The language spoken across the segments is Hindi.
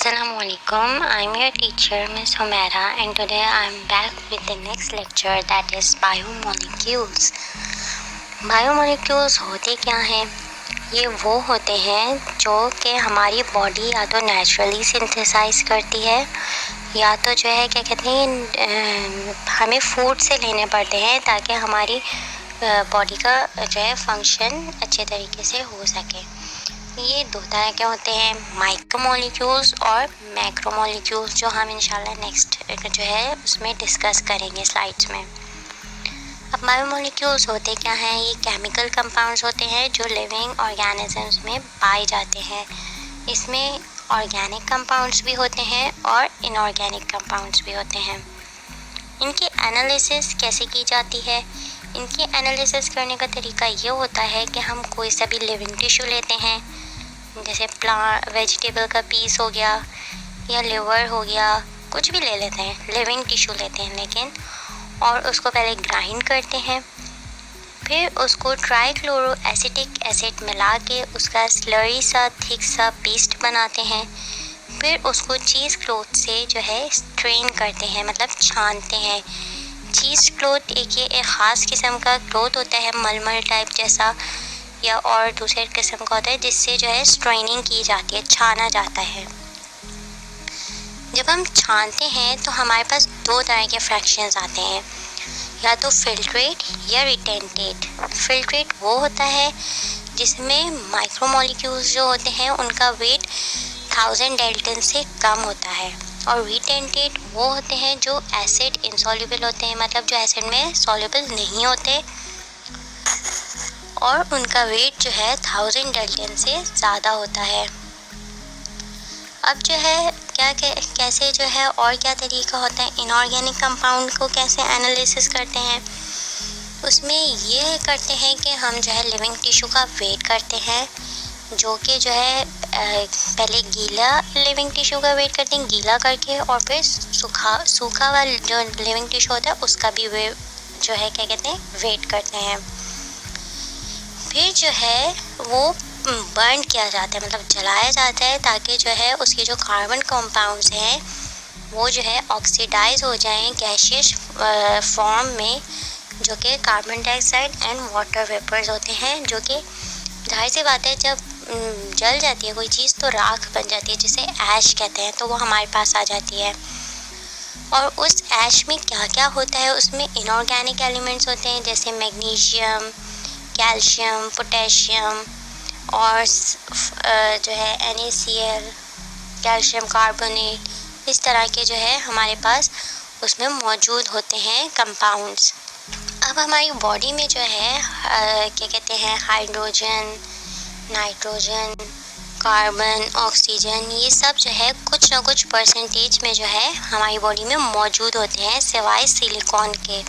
Assalamualaikum. I'm your teacher Miss Homera and today I'm back with the next lecture that is biomolecules. Biomolecules होते क्या हैं? ये वो होते हैं जो कि हमारी बॉडी या तो नेचुरली सिंथेसाइज करती है या तो जो है क्या कहते हैं हमें फूड से लेने पड़ते हैं ताकि हमारी बॉडी का जो है फंक्शन अच्छे तरीके से हो सके। ये दो तरह के होते हैं, माइक्रोमोलिक्यूल्स और मैक्रोमोलिक्यूल्स, जो हम इंशाल्लाह नेक्स्ट जो है उसमें डिस्कस करेंगे स्लाइड्स में। अब बायोमोलिक्यूल्स होते क्या हैं? ये केमिकल कंपाउंड्स होते हैं जो लिविंग ऑर्गेनिजम्स में पाए जाते हैं। इसमें ऑर्गेनिक कंपाउंड्स भी होते हैं और इनऑर्गेनिक कंपाउंड्स भी होते हैं। इनकी एनालिसिस कैसे की जाती है? इनकी एनालिसिस करने का तरीका ये होता है कि हम कोई सा भी लिविंग टिश्यू लेते हैं, जैसे वेजिटेबल का पीस हो गया या लिवर हो गया, कुछ भी ले लेते हैं, लिविंग टिश्यू लेते हैं लेकिन, और उसको पहले ग्राइंड करते हैं, फिर उसको ट्राइक्लोरो एसिटिक एसिड मिला के उसका स्लरी सा थिक सा पेस्ट बनाते हैं। फिर उसको चीज़ क्लोथ से जो है स्ट्रेन करते हैं, मतलब छानते हैं। चीज़ क्लोथ एक ख़ास किस्म का क्लोथ होता है, मलमल टाइप जैसा, या और दूसरे किस्म का होता है जिससे जो है स्ट्रेनिंग की जाती है, छाना जाता है। जब हम छानते हैं तो हमारे पास दो तरह के फ्रैक्शंस आते हैं, या तो फिल्ट्रेट या रिटेंटेट। फिल्ट्रेट वो होता है जिसमें माइक्रोमोलिक्यूल्स जो होते हैं उनका वेट 1000 डेल्टन से कम होता है, और रिटेंटेट वो होते हैं जो एसिड इंसॉल्युबल होते हैं, मतलब जो एसिड में सॉल्युबल नहीं होते और उनका वेट जो है 1000 डेल्टन से ज़्यादा होता है। अब जो है कैसे जो है और क्या तरीका होता है, इनऑर्गेनिक कंपाउंड को कैसे एनालिसिस करते हैं? उसमें ये करते हैं कि हम जो है लिविंग टिश्यू का वेट करते हैं, जो कि जो है पहले गीला लिविंग टिश्यू का वेट करते हैं, गीला करके, और फिर सूखा वाला जो लिविंग टिश्यू होता है उसका भी जो है क्या कहते हैं वेट करते हैं। फिर जो है वो बर्न किया जाता है, मतलब जलाया जाता है, ताकि जो है उसके जो कार्बन कंपाउंड्स हैं वो जो है ऑक्सीडाइज हो जाएं गैसियस फॉर्म में, जो कि carbon dioxide and water vapours होते हैं, जो कि जाहिर सी बात है जब जल जाती है कोई चीज़ तो राख बन जाती है, जिसे ऐश कहते हैं, तो वो हमारे पास आ जाती है। और उस ऐश में क्या क्या होता है, उसमें इनऑर्गेनिक एलिमेंट्स होते हैं जैसे मैग्नीशियम, कैल्शियम, पोटेशियम, और जो है NaCl, कैल्शियम कार्बोनेट, इस तरह के जो है हमारे पास उसमें मौजूद होते हैं कंपाउंड्स। अब हमारी बॉडी में जो है क्या कहते हैं हाइड्रोजन, नाइट्रोजन, कार्बन, ऑक्सीजन, ये सब जो है कुछ ना कुछ परसेंटेज में जो है हमारी बॉडी में मौजूद होते हैं, सिवाय सिलिकॉन के।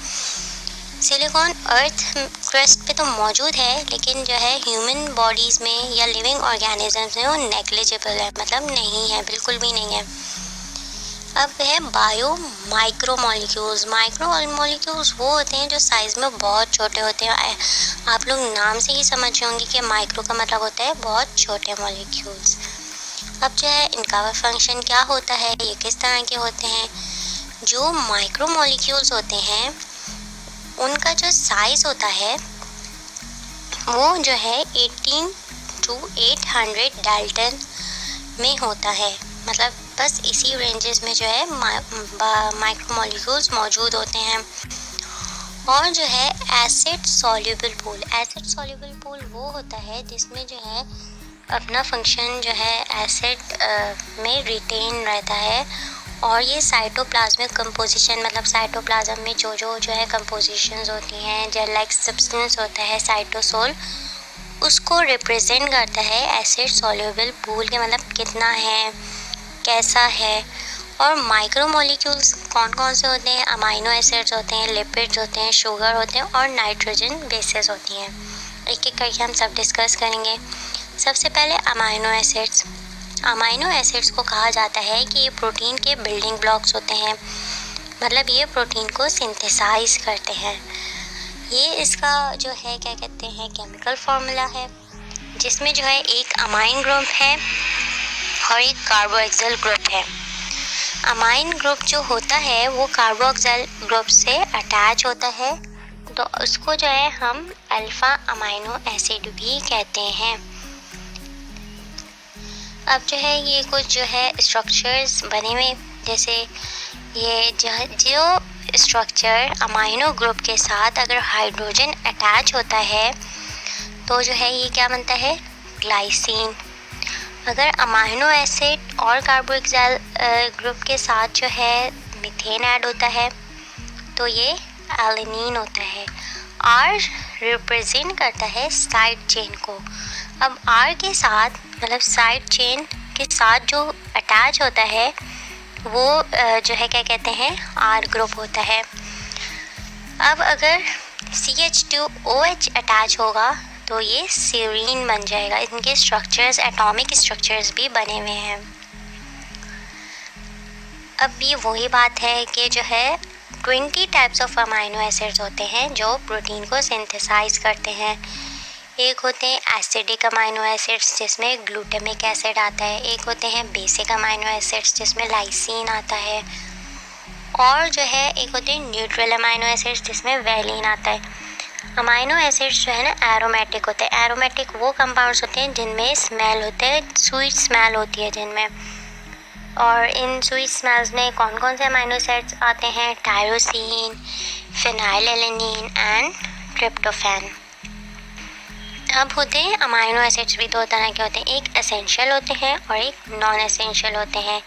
सिलिकॉन अर्थ क्रस्ट पे तो मौजूद है, लेकिन जो है ह्यूमन बॉडीज़ में या लिविंग ऑर्गेनिजम्स में वो नेग्लिजिबल है, मतलब नहीं है, बिल्कुल भी नहीं है। अब है बायो माइक्रोमोलिक्यूल्स। माइक्रोमोलिक्यूल्स वो होते हैं जो साइज़ में बहुत छोटे होते हैं। आप लोग नाम से ही समझ होंगे कि माइक्रो का मतलब होता है बहुत छोटे मॉलिक्यूल्स। अब जो है इनका फंक्शन क्या होता है, ये किस तरह के होते हैं? जो माइक्रोमोलिक्यूल्स होते हैं उनका जो साइज़ होता है वो जो है 18 to 800 डाल्टन में होता है, मतलब बस इसी रेंजेस में जो है माइक्रोमोलिक्यूल्स मौजूद होते हैं। और जो है acid soluble pool. Acid soluble pool वो होता है जिसमें जो है अपना फंक्शन जो है एसिड में रिटेन रहता है, और ये साइटोप्लाज्मिक कंपोजिशन, मतलब साइटोप्लाज्म में जो है कंपोजिशंस होती हैं, जेल लाइक सब्सटेंस होता है साइटोसोल, उसको रिप्रेजेंट करता है एसिड सॉल्युबल पूल के, मतलब कितना है, कैसा है। और माइक्रोमोलिक्यूल्स कौन कौन से होते हैं? अमाइनो एसिड्स होते हैं, लिपिड्स होते हैं, शुगर होते हैं, और नाइट्रोजन बेसेस होती हैं। एक एक करके हम सब डिस्कस करेंगे। सबसे पहले अमाइनो एसिड्स। अमाइनो एसिड्स को कहा जाता है कि ये प्रोटीन के बिल्डिंग ब्लॉक्स होते हैं, मतलब ये प्रोटीन को सिंथेसाइज करते हैं। ये इसका जो है क्या कहते हैं केमिकल फार्मूला है, जिसमें जो है एक अमाइन ग्रुप है और एक कार्बोक्सिल ग्रुप है। अमाइन ग्रुप जो होता है वो कार्बोक्सिल ग्रुप से अटैच होता है, तो उसको जो है हम अल्फा अमाइनो एसिड भी कहते हैं। अब जो है ये कुछ जो है स्ट्रक्चर्स बने हुए, जैसे ये जो स्ट्रक्चर अमाइनो ग्रुप के साथ अगर हाइड्रोजन अटैच होता है तो जो है ये क्या बनता है, ग्लाइसिन। अगर अमाइनो एसिड और कार्बोक्सिल ग्रुप के साथ जो है मीथेन ऐड होता है तो ये एलेनिन होता है। आर रिप्रेजेंट करता है साइड चेन को। अब आर के साथ मतलब साइड चेन के साथ जो अटैच होता है वो जो है क्या कहते हैं, आर ग्रुप होता है। अब अगर CH2OH अटैच होगा तो ये सेरीन बन जाएगा। इनके स्ट्रक्चर्स, एटॉमिक स्ट्रक्चर्स भी बने हुए हैं। अब ये वही बात है कि जो है 20 टाइप्स ऑफ अमाइनो एसिड्स होते हैं जो प्रोटीन को सिंथेसाइज करते हैं। एक होते हैं एसिडिक अमाइनो एसिड्स जिसमें ग्लूटामिक एसिड आता है, एक होते हैं बेसिक अमाइनो एसिड्स जिसमें लाइसिन आता है, और जो है एक होते हैं न्यूट्रल अमाइनो एसिड्स जिसमें वैलिन आता है। अमाइनो एसिड्स जो है ना एरोमेटिक होते हैं। एरोमेटिक वो कंपाउंड्स होते हैं जिनमें स्मेल होते हैं, स्वीट स्मेल होती है जिनमें। और इन स्वीट स्मेल्स में कौन कौन से अमाइनो एसिड्स आते हैं, टायरोसिन, फिनाइलएलेनिन एंड ट्रिप्टोफैन। अब होते हैं अमाइनो एसिड्स भी दो तरह के होते हैं, एक एसेंशियल होते हैं और एक नॉन एसेंशियल होते हैं।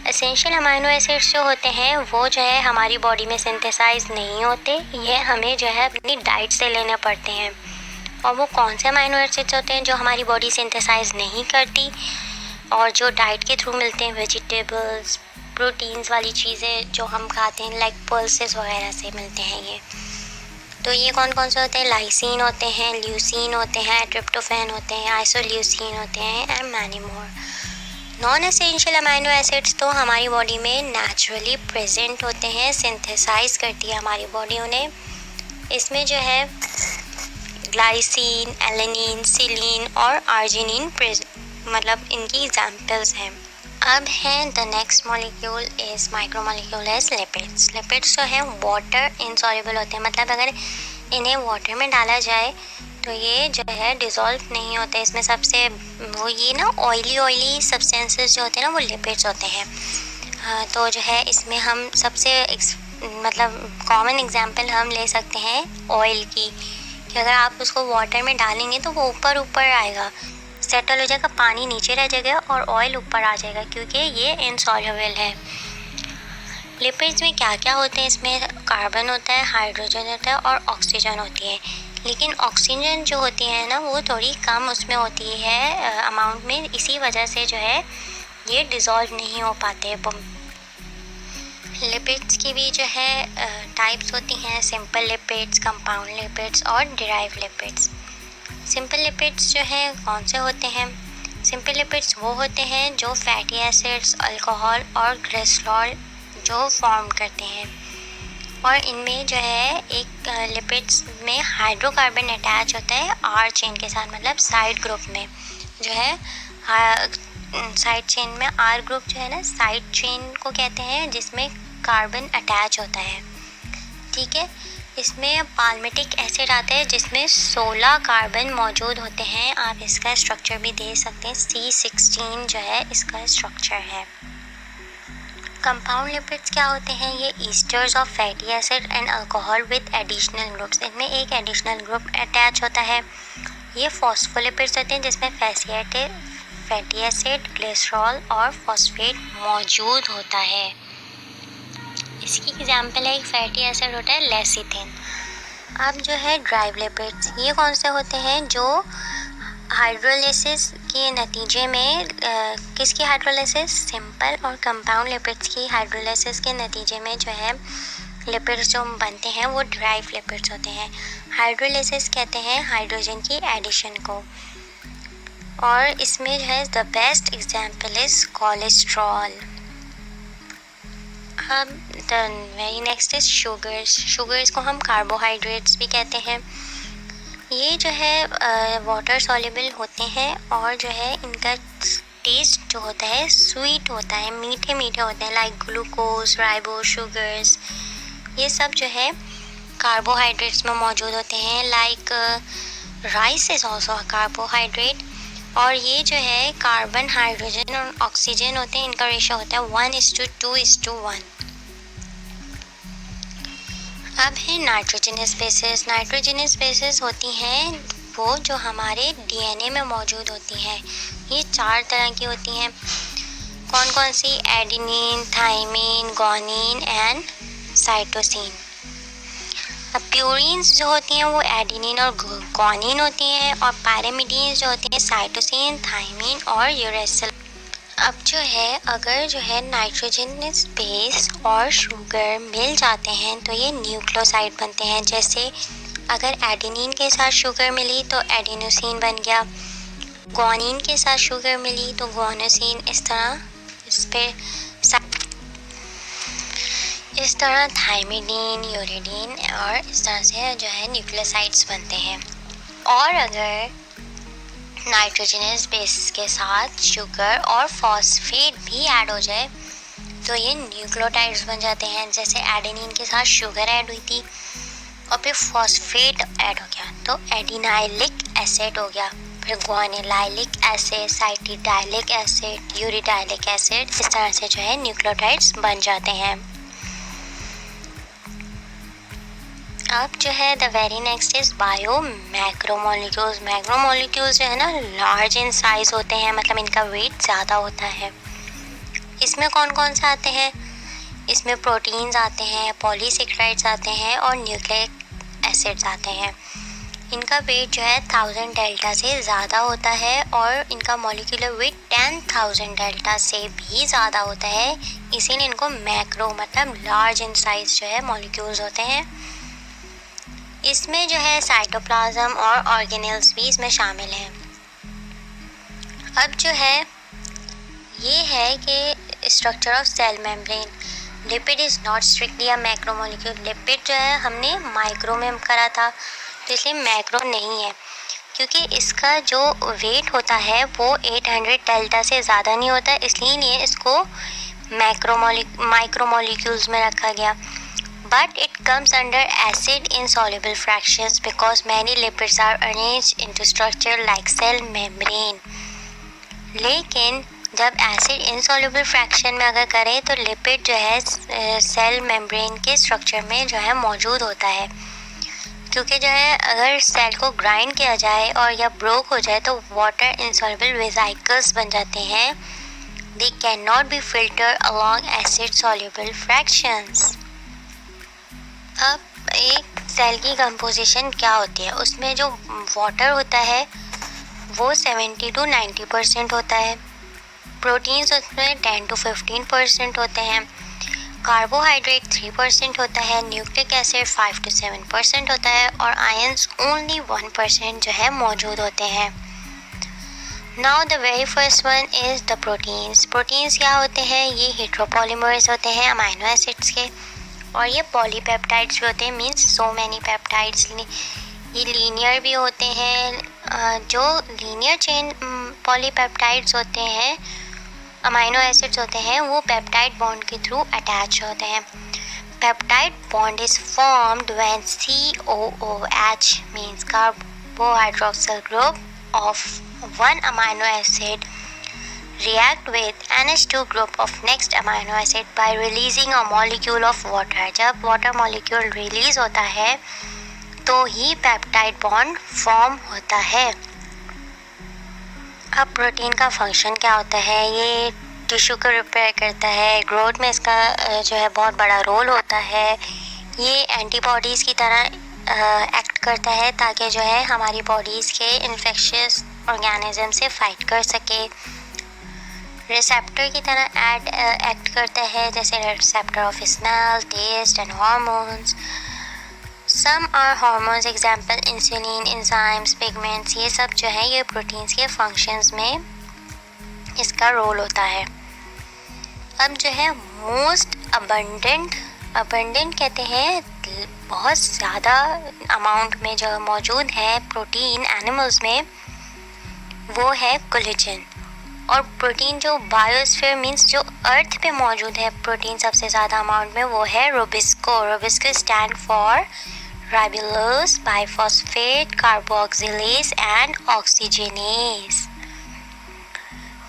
एसेंशियल अमाइनो एसिड्स जो होते हैं वो जो है हमारी बॉडी में सिंथेसाइज नहीं होते, ये हमें जो है अपनी डाइट से लेने पड़ते हैं। और वो कौन से अमाइनो एसिड्स होते हैं जो हमारी बॉडी सिंथेसाइज नहीं करती और जो डाइट के थ्रू मिलते हैं, वेजिटेबल्स, प्रोटीन्स वाली चीज़ें जो हम खाते हैं लाइक पल्सेस वगैरह से मिलते हैं ये। तो ये कौन कौन से होते हैं, लाइसिन होते हैं, ल्यूसीन होते हैं, ट्रिप्टोफैन होते हैं, आइसोल्यूसिन होते हैं and many more. Non essential amino acids तो हमारी बॉडी में नेचुरली प्रेजेंट होते हैं, सिंथेसाइज करती है हमारी बॉडी उन्हें। इसमें जो है ग्लाइसिन, एलेनिन, सिलीन और आर्जिनिन मतलब इनकी एग्जाम्पल्स हैं। अब है the next molecule is micromolecule is lipids. Lipids जो है वाटर इनसॉल्युबल होते हैं, मतलब अगर इन्हें वाटर में डाला जाए तो ये जो है डिज़ोल्व नहीं होते। इसमें सबसे वो ये ना ऑयली सब्सटेंसेस जो होते हैं ना वो लिपिड्स होते हैं। तो जो है इसमें हम सबसे मतलब कॉमन एग्जांपल हम ले सकते हैं ऑयल की, कि अगर आप उसको वाटर में डालेंगे तो वो ऊपर ऊपर आएगा, सेटल हो जाएगा, पानी नीचे रह जाएगा और ऑयल ऊपर आ जाएगा क्योंकि ये इनसॉल्युबल है। लिपिड्स में क्या क्या होते हैं, इसमें कार्बन होता है, हाइड्रोजन होता है और ऑक्सीजन होती है। लेकिन ऑक्सीजन जो होती है ना वो थोड़ी कम उसमें होती है अमाउंट में, इसी वजह से जो है ये डिज़ोल्व नहीं हो पाते। लिपिड्स की भी जो है टाइप्स होती हैं, सिंपल लिपिड्स, कंपाउंड लिपिड्स और डिराइव्ड लिपिड्स। सिंपल लिपिड्स जो है कौन से होते हैं, सिंपल लिपिड्स वो होते हैं जो फैटी एसिड्स, अल्कोहल और ग्लिसरॉल जो फॉर्म करते हैं। और इनमें जो है एक लिपिड्स में हाइड्रोकार्बन अटैच होता है आर चेन के साथ, मतलब साइड ग्रुप में जो है साइड चेन में आर ग्रुप जो है ना साइड चेन को कहते हैं जिसमें कार्बन अटैच होता है। ठीक है, इसमें पाल्मिटिक एसिड आता है जिसमें 16 कार्बन मौजूद होते हैं। आप इसका स्ट्रक्चर भी दे सकते हैं, C16 जो है इसका स्ट्रक्चर है। कंपाउंड लिपिड्स क्या होते हैं, ये esters of fatty acid and alcohol with additional groups. इनमें एक एडिशनल ग्रुप अटैच होता है। ये फॉस्फोलिपिड्स होते हैं जिसमें फैटी एसिड, ग्लिसरॉल और फॉस्फेट मौजूद होता है। इसकी एग्जांपल है, एक फैटी एसिड होता है लेसिथिन। अब जो है ड्राइव लिपिड्स, ये कौन से होते हैं जो हाइड्रोलिसिस के नतीजे में किसकी हाइड्रोलिसिस, सिंपल और कंपाउंड लिपिड्स की हाइड्रोलिसिस के नतीजे में जो है लिपिड्स जो बनते हैं वो ड्राइव लिपिड्स होते हैं। हाइड्रोलिसिस कहते हैं हाइड्रोजन की एडिशन को, और इसमें जो है the best example is cholesterol. अब the very next is sugars. Sugars को हम कार्बोहाइड्रेट्स भी कहते हैं। ये जो है वाटर सॉल्युबल होते हैं और जो है इनका टेस्ट जो होता है स्वीट होता है, मीठे मीठे होते हैं, लाइक ग्लूकोज, राइबो, शुगर्स, ये सब जो है कार्बोहाइड्रेट्स में मौजूद होते हैं। Like rice is also carbohydrate, और ये जो है कार्बन, हाइड्रोजन और ऑक्सीजन होते हैं, इनका रेशो होता है 1:2:1। अब है नाइट्रोजनस बेसेस। नाइट्रोजनस बेसेस होती हैं वो जो हमारे डीएनए में मौजूद होती हैं। ये 4 तरह की होती हैं। कौन कौन सी? Adenine, thymine, guanine and cytosine. अब प्यूरिन्स जो होती हैं वो एडेनिन और गुआनिन होती हैं, और पैरामिडीन्स जो होती हैं साइटोसिन, थाइमिन और यूरेसिल। अब जो है अगर जो है नाइट्रोजनस बेस और शुगर मिल जाते हैं तो ये न्यूक्लियोसाइड बनते हैं। जैसे अगर एडेनिन के साथ शुगर मिली तो एडेनोसिन बन गया, गुआनिन के साथ शुगर मिली तो गुआनोसिन। इस तरह थाइमिडीन, यूरिडीन और इस तरह से जो है न्यूक्लियोसाइड्स बनते हैं। और अगर नाइट्रोजनस बेस के साथ शुगर और फॉस्फेट भी ऐड हो जाए तो ये न्यूक्लियोटाइड्स बन जाते हैं। जैसे एडेनिन के साथ शुगर ऐड हुई थी और फिर फॉस्फेट ऐड हो गया तो एडिनाइलिक एसिड हो गया, फिर गुआनिलाइलिक एसिड, साइटिडाइलिक एसिड, यूरिडाइलिक एसिड। इस तरह से जो है न्यूक्लियोटाइड्स बन जाते हैं। अब जो है the very next is bio macromolecules. Macromolecules जो है ना लार्ज इन साइज होते हैं, मतलब इनका वेट ज़्यादा होता है। इसमें कौन कौन से आते हैं? इसमें प्रोटीन्स आते हैं, पॉलीसेक्राइड्स आते हैं और न्यूक्लिक एसिड्स आते हैं। इनका वेट जो है 1000 डेल्टा से ज़्यादा होता है और इनका मॉलिक्यूलर वेट 10,000 डेल्टा से भी ज़्यादा होता है, इसीलिए इनको मैक्रो मतलब लार्ज इन साइज जो है मॉलिक्यूल्स होते हैं। इसमें जो है साइटोप्लाज्म और ऑर्गेनेल्स भी इसमें शामिल हैं। अब जो है ये है कि structure of cell membrane. Lipid is not strictly a macromolecule. Lipid जो है हमने माइक्रो में करा था तो इसलिए मैक्रो नहीं है, क्योंकि इसका जो वेट होता है वो 800 डेल्टा से ज़्यादा नहीं होता, इसलिए इसको माइक्रोमोलिक्यूल्स में रखा गया। But it comes under acid insoluble fractions because many lipids are arranged into structure like cell membrane. लेकिन जब एसिड इनसॉल्युबल फ्रैक्शन में अगर करें तो लिपिड जो है सेल मेम्ब्रेन के स्ट्रक्चर में जो है मौजूद होता है, क्योंकि जो है अगर सेल को ग्राइंड किया जाए और या ब्रोक हो जाए तो वाटर इनसॉल्युबल वेसिकल्स बन जाते हैं। They cannot be filtered along acid soluble fractions. अब एक सेल की कंपोजिशन क्या होती है? उसमें जो वाटर होता है वो 70 to 90% होता है, प्रोटीन्स उसमें 10 to 15% होते हैं, कार्बोहाइड्रेट 3% होता है, न्यूक्लिक एसिड 5 to 7% होता है और आयंस ओनली 1% जो है मौजूद होते हैं। Now the very first one is the proteins. Proteins क्या होते हैं? ये हेट्रोपॉलीमर्स होते हैं अमाइनो एसिड्स के, और ये पॉलीपेप्टाइड्स भी होते हैं, मीन्स सो मैनी पेप्टाइड्स। ये लीनियर भी होते हैं। जो लीनियर चेन पॉलीपेप्टाइड्स होते हैं, अमाइनो एसिड्स होते हैं, वो पेप्टाइड बॉन्ड के थ्रू अटैच होते हैं। Peptide bond is formed when COOH means carbohydroxyl group of one amino acid react with NH2 group of next amino acid by releasing a molecule of water. जब water molecule release होता है तो ही पेप्टाइड बॉन्ड फॉर्म होता है। अब प्रोटीन का फंक्शन क्या होता है? ये टिश्यू को रिपेयर करता है, ग्रोथ में इसका जो है बहुत बड़ा रोल होता है। ये एंटीबॉडीज़ की तरह एक्ट करता है ताकि जो है हमारी बॉडीज़ के इन्फेक्शियस ऑर्गेनिज्म से फाइट कर सके। रिसेप्टर की तरह एक्ट करता है, जैसे receptor of smell, taste and hormones. Some are hormones, example insulin, enzymes, pigments, ये सब जो है ये प्रोटीन्स के फंक्शंस में इसका रोल होता है। अब जो है मोस्ट अबंडेंट कहते हैं बहुत ज़्यादा अमाउंट में जो मौजूद है प्रोटीन एनिमल्स में, वो है कोलेजन। और प्रोटीन जो बायोस्फीयर मीन्स जो अर्थ पे मौजूद है प्रोटीन सबसे ज़्यादा अमाउंट में, वो है rubisco. Rubisco stand for राइबोलोज, biphosphate, carboxylase and oxygenase.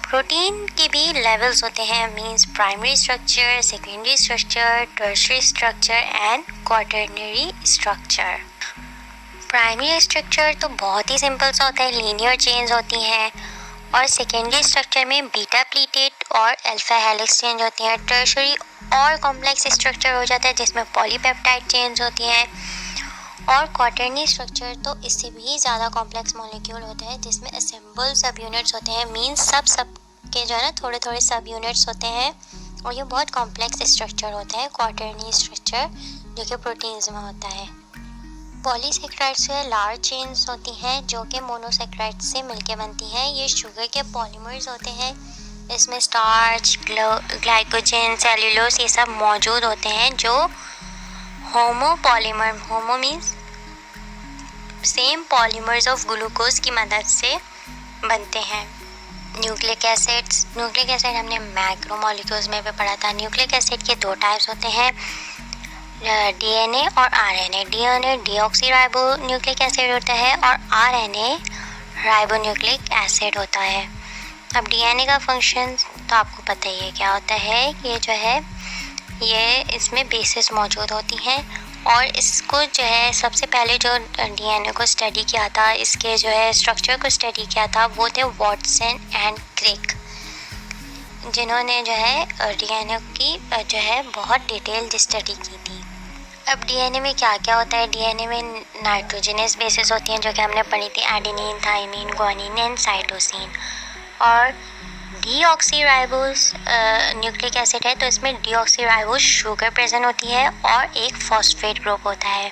Protein के भी लेवल्स होते हैं, means primary structure, secondary structure, tertiary structure and quaternary structure. Primary structure तो बहुत ही सिंपल सा होता है, लीनियर चेन्स होती हैं, और सेकेंडरी स्ट्रक्चर में बीटा प्लीटेड और अल्फा हेलिक्स चेंज होती हैं। टर्शियरी और कॉम्प्लेक्स स्ट्रक्चर हो जाता है जिसमें पॉलीपेप्टाइड चेंज होती हैं, और क्वाटरनरी स्ट्रक्चर तो इससे भी ज़्यादा कॉम्प्लेक्स मॉलिक्यूल होता है जिसमें असेंबल सब यूनिट्स होते हैं, मीन्स सब के जो है ना थोड़े थोड़े सब यूनिट्स होते हैं, और ये बहुत कॉम्प्लेक्स स्ट्रक्चर होता है क्वाटरनरी स्ट्रक्चर जो कि प्रोटीन्स में होता है। पॉलीसेक्राइड्स से लार्ज चेन्स होती हैं जो कि मोनोसेक्राइड्स से मिलके बनती हैं। ये शुगर के पॉलीमर्स होते हैं, इसमें स्टार्च, ग्लाइकोजन, सेल्यूलोज ये सब मौजूद होते हैं जो homopolymer, homo means same polymers of glucose की मदद से बनते हैं। न्यूक्लिक एसिड्स, न्यूक्लिक एसिड हमने मैक्रोमोलिक्यूल्स में भी पढ़ा था। न्यूक्लिक एसिड के दो टाइप्स होते हैं, डीएनए और RNA. DNA deoxyribo nucleic acid होता है और आरएनए राइबोन्यूक्लिक एसिड होता है। अब डीएनए का फंक्शन तो आपको पता ही है क्या होता है, ये जो है ये इसमें बेसिस मौजूद होती हैं, और इसको जो है सबसे पहले जो डीएनए को स्टडी किया था, इसके जो है स्ट्रक्चर को स्टडी किया था, वो थे वॉटसन एंड क्रिक, जिन्होंने जो है डीएनए की जो है बहुत डिटेल्ड स्टडी की थी। अब डीएनए में क्या क्या होता है, डीएनए में नाइट्रोजनस बेसिस होती हैं जो कि हमने पढ़ी थी, adenine, thymine, guanine and cytosine. और डीऑक्सीराइबोस न्यूक्लिक एसिड है तो इसमें डीऑक्सीराइबोस शुगर प्रेजेंट होती है और एक फॉस्फेट ग्रुप होता है।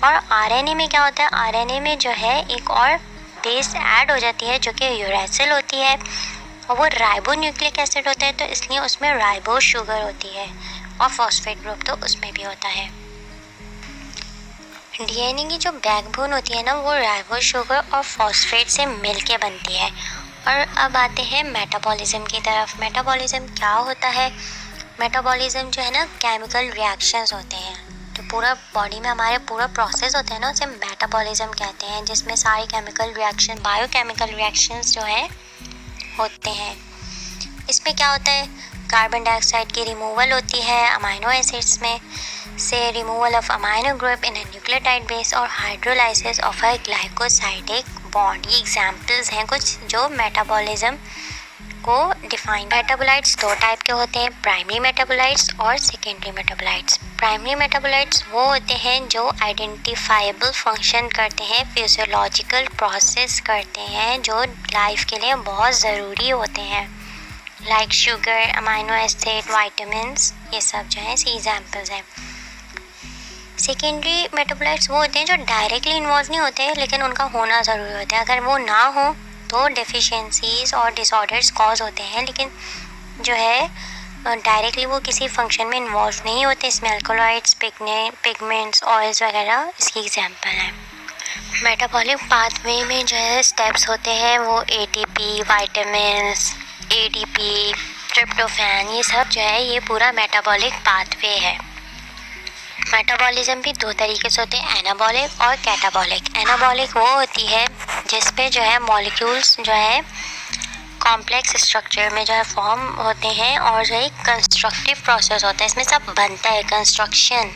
और आरएनए में क्या होता है, आरएनए में जो है एक और बेस ऐड हो जाती है जो कि यूरेसिल होती है, और वो राइबो न्यूक्लिक एसिड होता है तो इसलिए उसमें राइबो शुगर होती है, और फॉस्फेट ग्रुप तो उसमें भी होता है। डीएनए की जो बैकबोन होती है ना, वो राइबो शुगर और फॉस्फेट से मिलके बनती है। और अब आते हैं मेटाबॉलिज्म की तरफ। मेटाबॉलिज्म क्या होता है, मेटाबॉलिज्म जो है ना केमिकल रिएक्शंस होते हैं, जो पूरा बॉडी में हमारे पूरा प्रोसेस होता है ना उसे मेटाबॉलिज्म कहते हैं, जिसमें सारे केमिकल रिएक्शन, बायोकेमिकल रिएक्शंस जो है होते हैं। इसमें क्या होता है, कार्बन डाइऑक्साइड की रिमूवल होती है अमाइनो एसिड्स में से, removal of amino group in a nucleotide base, और hydrolysis of a glycosidic bond. ये एग्जाम्पल्स हैं कुछ जो मेटाबॉलिज्म को डिफाइन। मेटाबोलाइट्स दो टाइप के होते हैं, प्राइमरी मेटाबोलाइट्स और सेकेंडरी मेटाबोलाइट्स। प्राइमरी मेटाबोलाइट्स वो होते हैं जो आइडेंटिफाइबल फंक्शन करते हैं, फिजियोलॉजिकल प्रोसेस करते हैं जो लाइफ के लिए बहुत ज़रूरी होते हैं, like sugar, amino acid, vitamins, ये सब जो है इसी एग्जाम्पल्स हैं। सेकेंडरी मेटाबोलाइट्स वो होते हैं जो डायरेक्टली इन्वॉल्व नहीं होते हैं लेकिन उनका होना ज़रूरी होता है। अगर वो ना हो तो डेफिशिएंसीज और डिसऑर्डर्स कॉज होते हैं, लेकिन जो है डायरेक्टली वो किसी फंक्शन में इन्वॉल्व नहीं होते। इसमें अल्कोलॉइड्स, पिगमेंट्स, ऑयल्स वगैरह इसकी एग्जांपल हैं। मेटाबॉलिक पाथवे में जो है स्टेप्स होते हैं वो एटीपी, वाइटामिन्स, एडीपी, ट्रिप्टोफैन, ये सब जो है ये पूरा मेटाबॉलिक पाथवे है। मेटाबॉलिज्म भी दो तरीके से होते हैं, एनाबॉलिक और कैटाबॉलिक। एनाबॉलिक वो होती है जिसपे जो है मॉलिक्यूल्स जो है कॉम्प्लेक्स स्ट्रक्चर में जो है फॉर्म होते हैं, और जो एक कंस्ट्रक्टिव प्रोसेस होता है, इसमें सब बनता है, कंस्ट्रक्शन।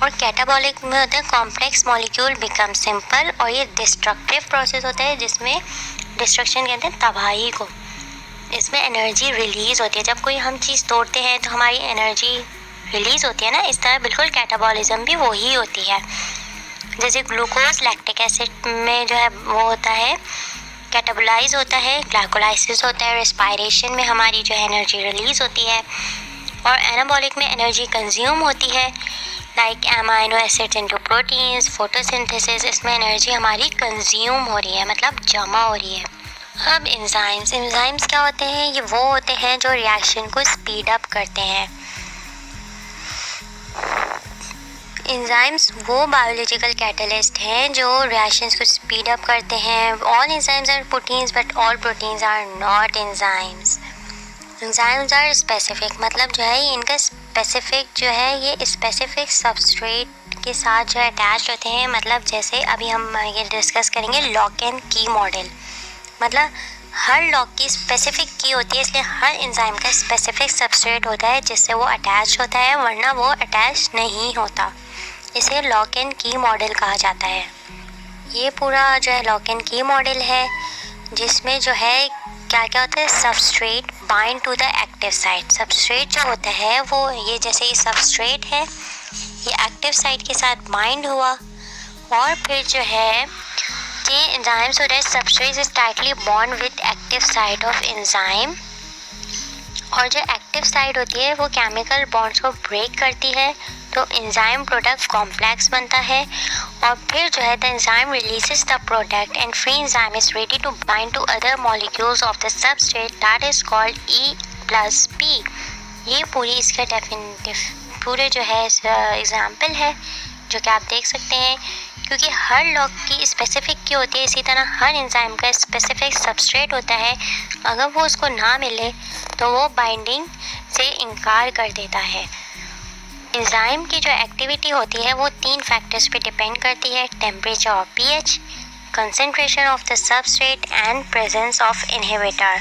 और कैटाबॉलिक में होता है कॉम्प्लेक्स मॉलिक्यूल बिकम सिंपल, और ये डिस्ट्रक्टिव प्रोसेस होता है जिसमें डिस्ट्रक्शन कहते हैं तबाही को। इसमें एनर्जी रिलीज़ होती है, जब कोई हम चीज़ तोड़ते हैं तो हमारी एनर्जी रिलीज़ होती है ना, इस तरह बिल्कुल कैटाबॉलिज्म भी वही होती है। जैसे ग्लूकोज लैक्टिक एसिड में जो है वो होता है कैटाबोलाइज होता है, ग्लाइकोलाइसिस होता है, रेस्पायरेशन में हमारी जो है एनर्जी रिलीज़ होती है, और एनाबॉलिक में एनर्जी कंज्यूम होती है, like amino acids into proteins, photosynthesis, इसमें एनर्जी हमारी कंज्यूम हो रही है, मतलब जमा हो रही है। अब एंजाइम्स क्या होते हैं, ये वो होते हैं जो रिएक्शन को स्पीड अप करते हैं। एंजाइम्स वो बायोलॉजिकल कैटलिस्ट हैं जो रिएक्शंस को स्पीड अप करते हैं। All enzymes are proteins but all proteins are not enzymes. Enzymes are specific, मतलब जो है ये इनका स्पेसिफिक जो है ये स्पेसिफिक सबस्ट्रेट के साथ जो है अटैच होते हैं। मतलब जैसे अभी हम ये डिस्कस करेंगे लॉक एंड की मॉडल, मतलब हर लॉक की स्पेसिफिक की होती है, इसलिए हर एंजाइम का स्पेसिफिक सबस्ट्रेट होता है जिससे वो अटैच होता है, वरना वो अटैच नहीं होता। इसे लॉक एंड की मॉडल कहा जाता है। ये पूरा जो है लॉक एंड की मॉडल है जिसमें जो है क्या क्या होता है, substrate bind to the active site. Substrate जो होता है वो ये जैसे ये सबस्ट्रेट है, ये एक्टिव साइट के साथ बाइंड हुआ और फिर जो है ये enzyme so that substrate is tightly bond with active site of enzyme. और जो एक्टिव साइट होती है वो केमिकल बॉन्ड्स को ब्रेक करती है, तो एंजाइम प्रोडक्ट कॉम्प्लेक्स बनता है और फिर जो है the enzyme releases the product and free enzyme is ready to bind to other molecules of the substrate that is called E+P। ये पूरी इसका डेफिनेटिव पूरे जो है एग्जाम्पल है जो कि आप देख सकते हैं। क्योंकि हर लॉक की स्पेसिफिक की होती है, इसी तरह हर एंजाइम का स्पेसिफिक सबस्ट्रेट होता है। अगर वो उसको ना मिले तो वो बाइंडिंग से इनकार कर देता है। एंजाइम की जो एक्टिविटी होती है वो 3 फैक्टर्स पे डिपेंड करती है, टेम्परेचर और pH, concentration of the substrate and presence of inhibitor.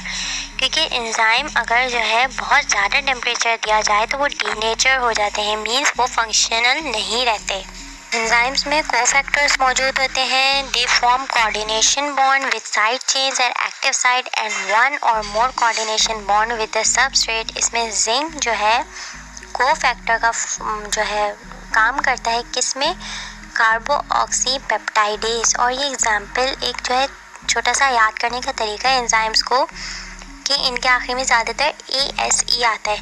क्योंकि एंजाइम अगर जो है बहुत ज़्यादा टेम्परेचर दिया जाए तो वो डीनेचर हो जाते हैं, मीन्स वो फंक्शनल नहीं रहते। एंजाइम्स में कोफैक्टर्स मौजूद होते हैं। They form coordination bond with side chains at active site and one or more coordination bond with the substrate. इसमें जिंक जो है कोफैक्टर का जो है काम करता है, किसमें, कार्बोऑक्सीपेप्टाइडेज। और ये एग्जाम्पल एक जो है छोटा सा याद करने का तरीका है एंजाइम्स को कि इनके आखिर में ज़्यादातर ASE आता है,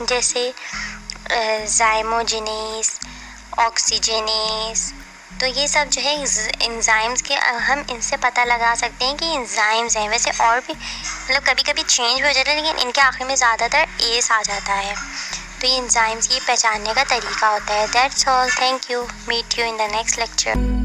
जैसे जाइमोजिनेस, ऑक्सीजनेस। तो ये सब जो है एंजाइम्स के हम इनसे पता लगा सकते हैं कि एंजाइम्स हैं। वैसे और भी मतलब कभी कभी चेंज हो जाता है लेकिन इनके आखिर में ज़्यादातर एस आ जाता है। तो ये एंजाइम्स की पहचानने का तरीका होता है। That's all, thank you, meet you in the next lecture.